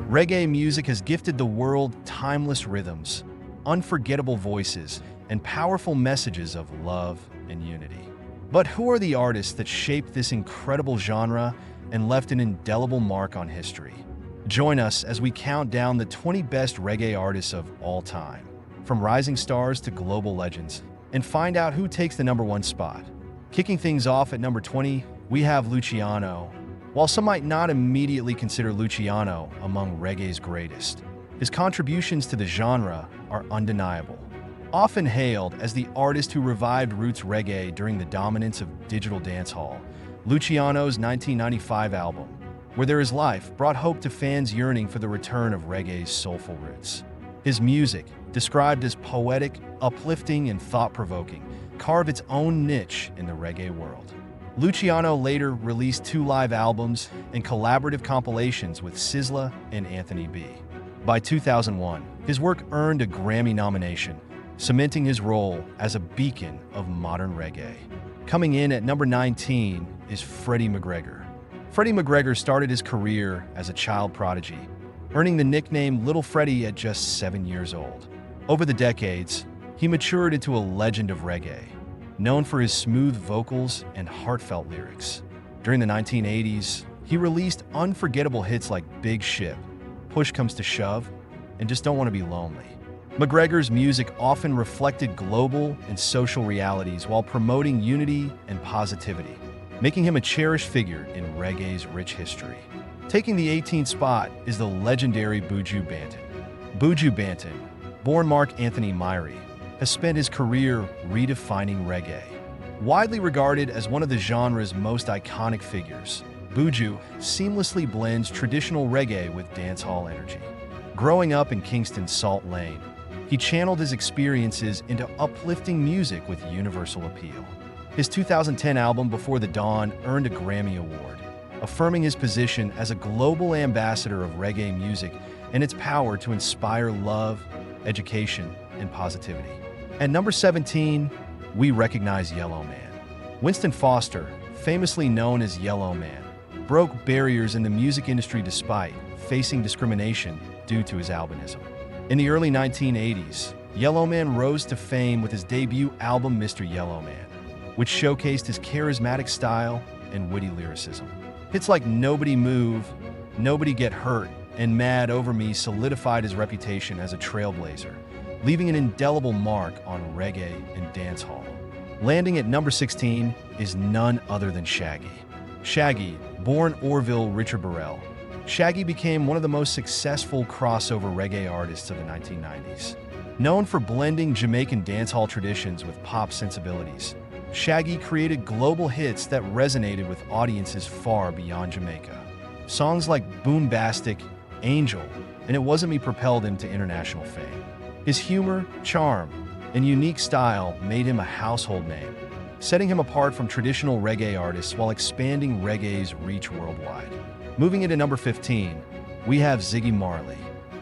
Reggae music has gifted the world timeless rhythms, unforgettable voices, and powerful messages of love and unity. But who are the artists that shaped this incredible genre and left an indelible mark on history? Join us as we count down the 20 best reggae artists of all time, from rising stars to global legends, and find out who takes the #1 spot. Kicking things off at number 20, we have Luciano. While some might not immediately consider Luciano among reggae's greatest, his contributions to the genre are undeniable. Often hailed as the artist who revived roots reggae during the dominance of digital dancehall, Luciano's 1995 album, Where There Is Life, brought hope to fans yearning for the return of reggae's soulful roots. His music, described as poetic, uplifting, and thought-provoking, carved its own niche in the reggae world. Luciano later released 2 live albums and collaborative compilations with Sizzla and Anthony B. By 2001, his work earned a Grammy nomination, cementing his role as a beacon of modern reggae. Coming in at number 19 is Freddy McGregor. Freddy McGregor started his career as a child prodigy, earning the nickname Little Freddy at just 7 years old. Over the decades, he matured into a legend of reggae, known for his smooth vocals and heartfelt lyrics. During the 1980s, he released unforgettable hits like Big Ship, Push Comes to Shove, and Just Don't Want to Be Lonely. McGregor's music often reflected global and social realities while promoting unity and positivity, making him a cherished figure in reggae's rich history. Taking the 18th spot is the legendary Buju Banton. Buju Banton, born Mark Anthony Myrie, has spent his career redefining reggae. Widely regarded as one of the genre's most iconic figures, Buju seamlessly blends traditional reggae with dancehall energy. Growing up in Kingston's Salt Lane, he channeled his experiences into uplifting music with universal appeal. His 2010 album Before the Dawn earned a Grammy Award, affirming his position as a global ambassador of reggae music and its power to inspire love, education, and positivity. At number 17, we recognize Yellowman. Winston Foster, famously known as Yellowman, broke barriers in the music industry despite facing discrimination due to his albinism. In the early 1980s, Yellowman rose to fame with his debut album Mr. Yellowman, which showcased his charismatic style and witty lyricism. Hits like Nobody Move, Nobody Get Hurt, and Mad Over Me solidified his reputation as a trailblazer, leaving an indelible mark on reggae and dancehall. Landing at number 16 is none other than Shaggy. Shaggy, born Orville Richard Burrell, Shaggy became one of the most successful crossover reggae artists of the 1990s. Known for blending Jamaican dancehall traditions with pop sensibilities, Shaggy created global hits that resonated with audiences far beyond Jamaica. Songs like Boombastic, Angel, and It Wasn't Me propelled him to international fame. His humor, charm, and unique style made him a household name, setting him apart from traditional reggae artists while expanding reggae's reach worldwide. Moving into number 15, we have Ziggy Marley.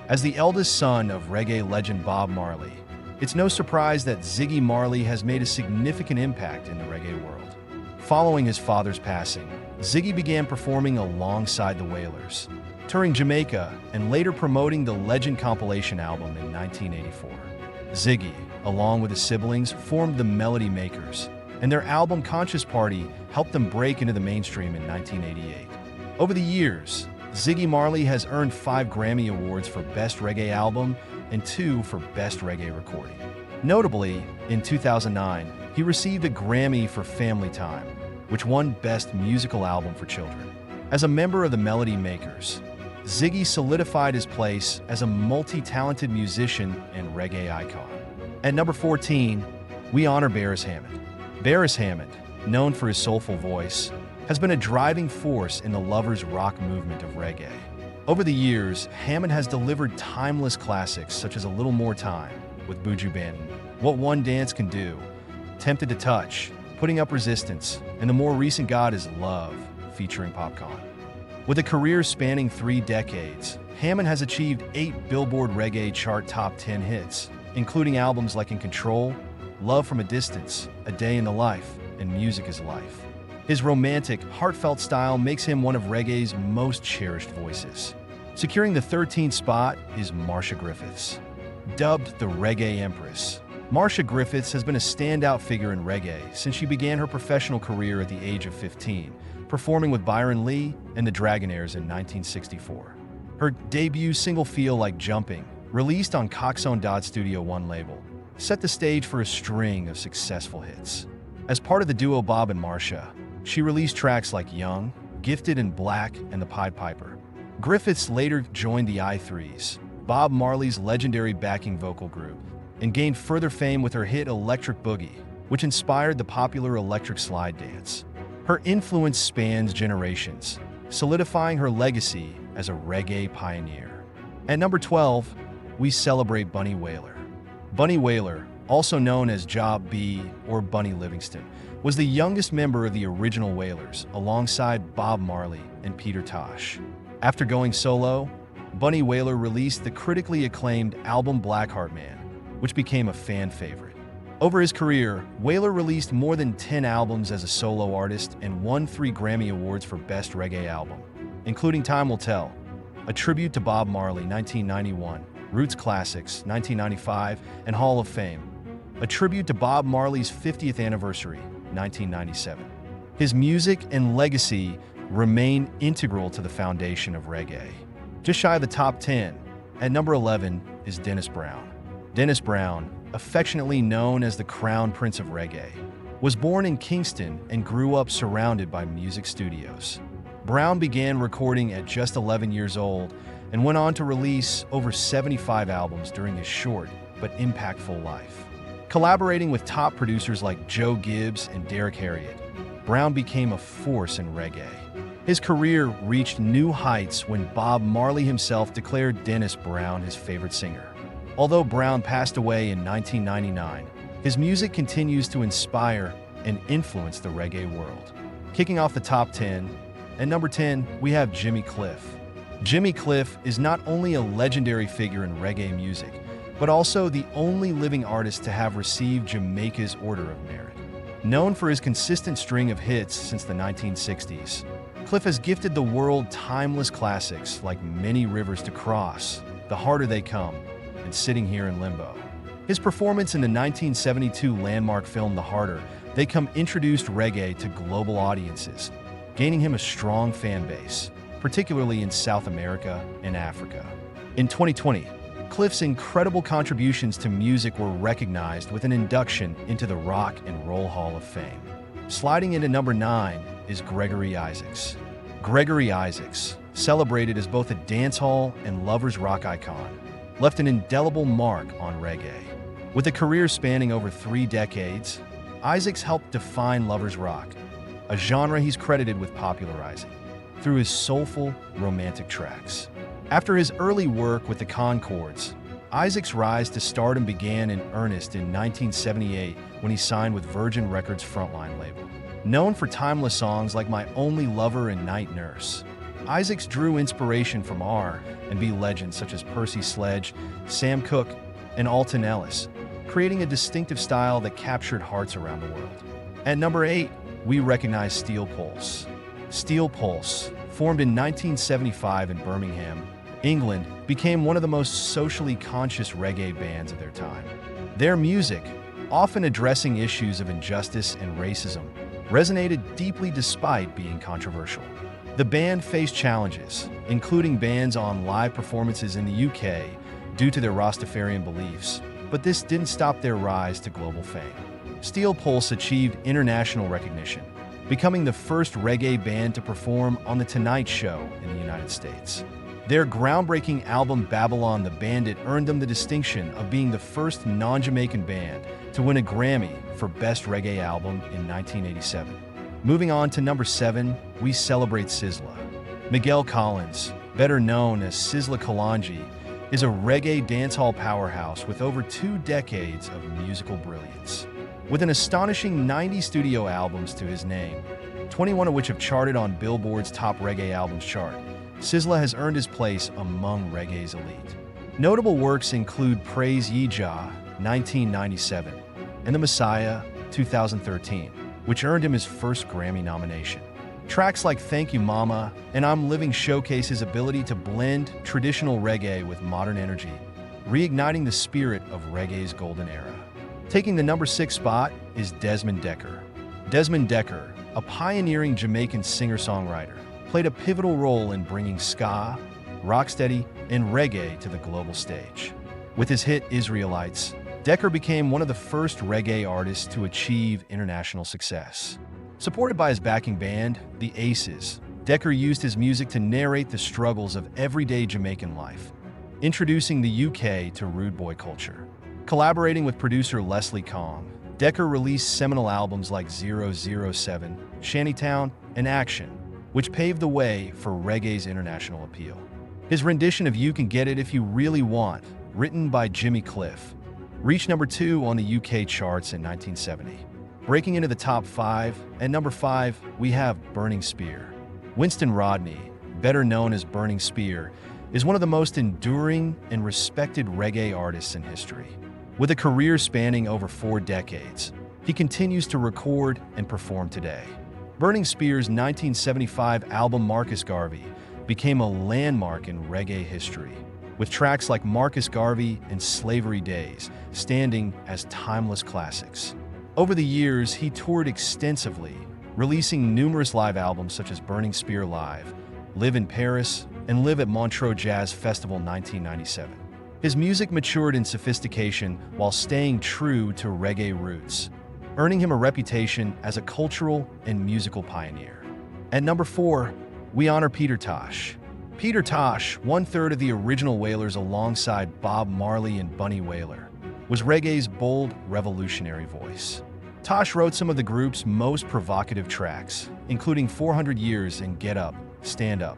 As the eldest son of reggae legend Bob Marley, it's no surprise that Ziggy Marley has made a significant impact in the reggae world. Following his father's passing, Ziggy began performing alongside the Wailers, touring Jamaica and later promoting the Legend compilation album in 1984. Ziggy, along with his siblings, formed the Melody Makers, and their album Conscious Party helped them break into the mainstream in 1988. Over the years, Ziggy Marley has earned 5 Grammy Awards for Best Reggae Album and 2 for Best Reggae Recording. Notably, in 2009, he received a Grammy for Family Time, which won Best Musical Album for Children. As a member of the Melody Makers, Ziggy solidified his place as a multi-talented musician and reggae icon. At number 14, we honor Beres Hammond. Beres Hammond, known for his soulful voice, has been a driving force in the lovers rock movement of reggae. Over the years, Hammond has delivered timeless classics such as A Little More Time with Buju Banton, What One Dance Can Do, Tempted to Touch, Putting Up Resistance, and the more recent God Is Love, featuring Popcorn. With a career spanning 3 decades, Hammond has achieved 8 Billboard Reggae Chart Top 10 hits, including albums like In Control, Love from a Distance, A Day in the Life, and Music is Life. His romantic, heartfelt style makes him one of reggae's most cherished voices. Securing the 13th spot is Marcia Griffiths. Dubbed the Reggae Empress, Marcia Griffiths has been a standout figure in reggae since she began her professional career at the age of 15, performing with Byron Lee and the Dragonaires in 1964. Her debut single Feel Like Jumping, released on Coxsone Dodd Studio One label, set the stage for a string of successful hits. As part of the duo Bob and Marcia, she released tracks like Young, Gifted and Black, and The Pied Piper. Griffiths later joined the I-Threes, Bob Marley's legendary backing vocal group, and gained further fame with her hit Electric Boogie, which inspired the popular electric slide dance. Her influence spans generations, solidifying her legacy as a reggae pioneer. At number 12, we celebrate Bunny Wailer. Bunny Wailer, also known as Job B or Bunny Livingston, was the youngest member of the original Wailers, alongside Bob Marley and Peter Tosh. After going solo, Bunny Wailer released the critically acclaimed album Blackheart Man, which became a fan favorite. Over his career, Wailer released more than 10 albums as a solo artist and won 3 Grammy Awards for Best Reggae Album, including Time Will Tell, a tribute to Bob Marley, 1991, Roots Classics, 1995, and Hall of Fame, a tribute to Bob Marley's 50th anniversary, 1997. His music and legacy remain integral to the foundation of reggae. Just shy of the top 10, at number 11, is Dennis Brown. Dennis Brown, affectionately known as the Crown Prince of Reggae, was born in Kingston and grew up surrounded by music studios. Brown began recording at just 11 years old and went on to release over 75 albums during his short but impactful life. Collaborating with top producers like Joe Gibbs and Derek Harriott, Brown became a force in reggae. His career reached new heights when Bob Marley himself declared Dennis Brown his favorite singer. Although Brown passed away in 1999, his music continues to inspire and influence the reggae world. Kicking off the top 10, at number 10, we have Jimmy Cliff. Jimmy Cliff is not only a legendary figure in reggae music, but also the only living artist to have received Jamaica's Order of Merit. Known for his consistent string of hits since the 1960s, Cliff has gifted the world timeless classics like Many Rivers to Cross, The Harder They Come, and Sitting Here in Limbo. His performance in the 1972 landmark film The Harder They Come introduced reggae to global audiences, gaining him a strong fan base, particularly in South America and Africa. In 2020, Cliff's incredible contributions to music were recognized with an induction into the Rock and Roll Hall of Fame. Sliding into number 9 is Gregory Isaacs. Gregory Isaacs, celebrated as both a dancehall and lovers rock icon, left an indelible mark on reggae. With a career spanning over 3 decades, Isaacs helped define lovers rock, a genre he's credited with popularizing through his soulful, romantic tracks. After his early work with the Conchords, Isaacs' rise to stardom began in earnest in 1978 when he signed with Virgin Records' Frontline label. Known for timeless songs like My Only Lover and Night Nurse, Isaacs drew inspiration from R&B legends such as Percy Sledge, Sam Cooke, and Alton Ellis, creating a distinctive style that captured hearts around the world. At number 8, we recognize Steel Pulse. Steel Pulse, formed in 1975 in Birmingham, England, became one of the most socially conscious reggae bands of their time. Their music, often addressing issues of injustice and racism, resonated deeply despite being controversial. The band faced challenges, including bans on live performances in the UK due to their Rastafarian beliefs, but this didn't stop their rise to global fame. Steel Pulse achieved international recognition, becoming the first reggae band to perform on The Tonight Show in the United States. Their groundbreaking album Babylon the Bandit earned them the distinction of being the first non-Jamaican band to win a Grammy for Best Reggae Album in 1987. Moving on to number 7, we celebrate Sizzla. Miguel Collins, better known as Sizzla Kalonji, is a reggae dancehall powerhouse with over 2 decades of musical brilliance. With an astonishing 90 studio albums to his name, 21 of which have charted on Billboard's Top Reggae Albums chart, Sizzla has earned his place among reggae's elite. Notable works include Praise Ye Jah, 1997, and The Messiah, 2013, which earned him his first Grammy nomination. Tracks like Thank You Mama and I'm Living showcase his ability to blend traditional reggae with modern energy, reigniting the spirit of reggae's golden era. Taking the number 6 spot is Desmond Dekker. Desmond Dekker, a pioneering Jamaican singer-songwriter, played a pivotal role in bringing ska, rocksteady, and reggae to the global stage. With his hit Israelites, Dekker became one of the first reggae artists to achieve international success. Supported by his backing band, the Aces, Dekker used his music to narrate the struggles of everyday Jamaican life, introducing the UK to rude boy culture. Collaborating with producer Leslie Kong, Dekker released seminal albums like 007, Shantytown, and Action, which paved the way for reggae's international appeal. His rendition of You Can Get It If You Really Want, written by Jimmy Cliff, reached number 2 on the UK charts in 1970. Breaking into the top 5, at number 5, we have Burning Spear. Winston Rodney, better known as Burning Spear, is one of the most enduring and respected reggae artists in history. With a career spanning over 4 decades, he continues to record and perform today. Burning Spear's 1975 album Marcus Garvey became a landmark in reggae history, with tracks like Marcus Garvey and Slavery Days standing as timeless classics. Over the years, he toured extensively, releasing numerous live albums such as Burning Spear Live, Live in Paris, and Live at Montreux Jazz Festival 1997. His music matured in sophistication while staying true to reggae roots, earning him a reputation as a cultural and musical pioneer. At number 4, we honor Peter Tosh. Peter Tosh, one-third of the original Wailers alongside Bob Marley and Bunny Wailer, was reggae's bold, revolutionary voice. Tosh wrote some of the group's most provocative tracks, including 400 Years and Get Up, Stand Up.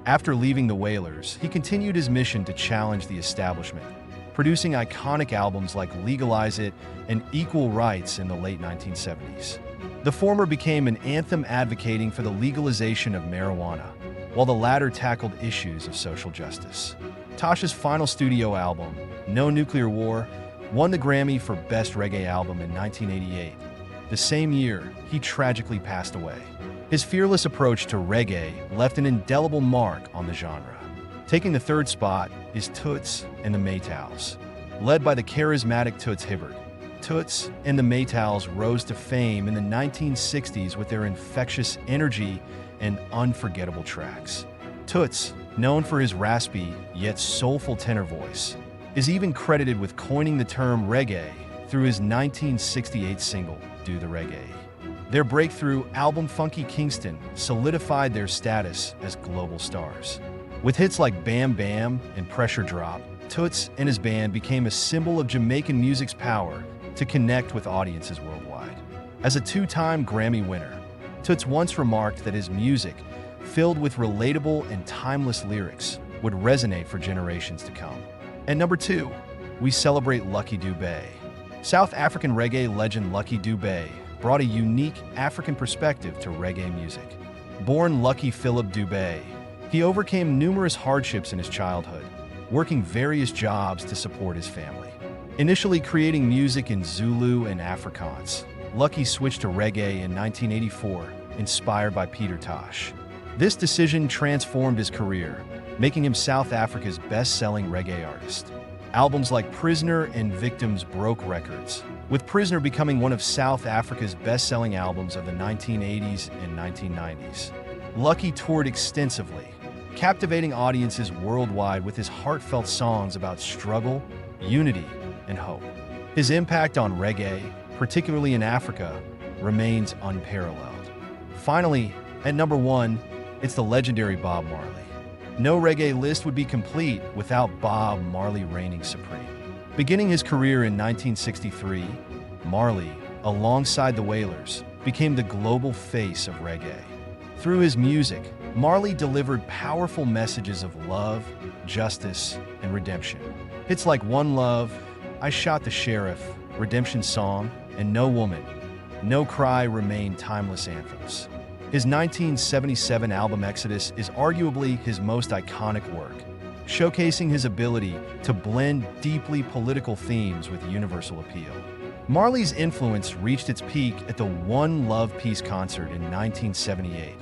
After leaving the Wailers, he continued his mission to challenge the establishment, producing iconic albums like Legalize It and Equal Rights in the late 1970s. The former became an anthem advocating for the legalization of marijuana, while the latter tackled issues of social justice. Tosh's final studio album, No Nuclear War, won the Grammy for Best Reggae Album in 1988. The same year, he tragically passed away. His fearless approach to reggae left an indelible mark on the genre. Taking the 3rd spot is Toots and the Maytals. Led by the charismatic Toots Hibbert, Toots and the Maytals rose to fame in the 1960s with their infectious energy and unforgettable tracks. Toots, known for his raspy yet soulful tenor voice, is even credited with coining the term reggae through his 1968 single, Do the Reggae. Their breakthrough album Funky Kingston solidified their status as global stars. With hits like Bam Bam and Pressure Drop, Toots and his band became a symbol of Jamaican music's power to connect with audiences worldwide. As a 2-time Grammy winner, Toots once remarked that his music, filled with relatable and timeless lyrics, would resonate for generations to come. At number 2, we celebrate Lucky Dube. South African reggae legend Lucky Dube brought a unique African perspective to reggae music. Born Lucky Philip Dube, he overcame numerous hardships in his childhood, working various jobs to support his family. Initially creating music in Zulu and Afrikaans, Lucky switched to reggae in 1984, inspired by Peter Tosh. This decision transformed his career, making him South Africa's best-selling reggae artist. Albums like Prisoner and Victims broke records, with Prisoner becoming one of South Africa's best-selling albums of the 1980s and 1990s. Lucky toured extensively, captivating audiences worldwide with his heartfelt songs about struggle, unity, and hope. His impact on reggae, particularly in Africa, remains unparalleled. Finally, at number 1, it's the legendary Bob Marley. No reggae list would be complete without Bob Marley reigning supreme. Beginning his career in 1963, Marley, alongside the Wailers, became the global face of reggae. Through his music, Marley delivered powerful messages of love, justice, and redemption. Hits like One Love, I Shot the Sheriff, Redemption Song, and No Woman, No Cry remain timeless anthems. His 1977 album Exodus is arguably his most iconic work, showcasing his ability to blend deeply political themes with universal appeal. Marley's influence reached its peak at the One Love Peace concert in 1978,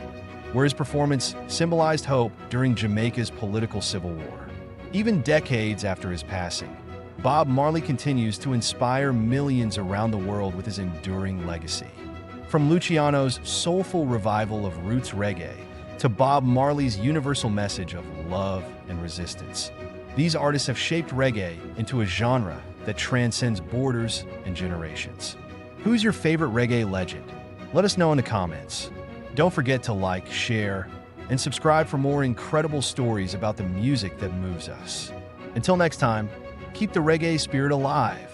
where his performance symbolized hope during Jamaica's political civil war. Even decades after his passing, Bob Marley continues to inspire millions around the world with his enduring legacy. From Luciano's soulful revival of roots reggae to Bob Marley's universal message of love and resistance, these artists have shaped reggae into a genre that transcends borders and generations. Who's your favorite reggae legend? Let us know in the comments. Don't forget to like, share, and subscribe for more incredible stories about the music that moves us. Until next time, keep the reggae spirit alive.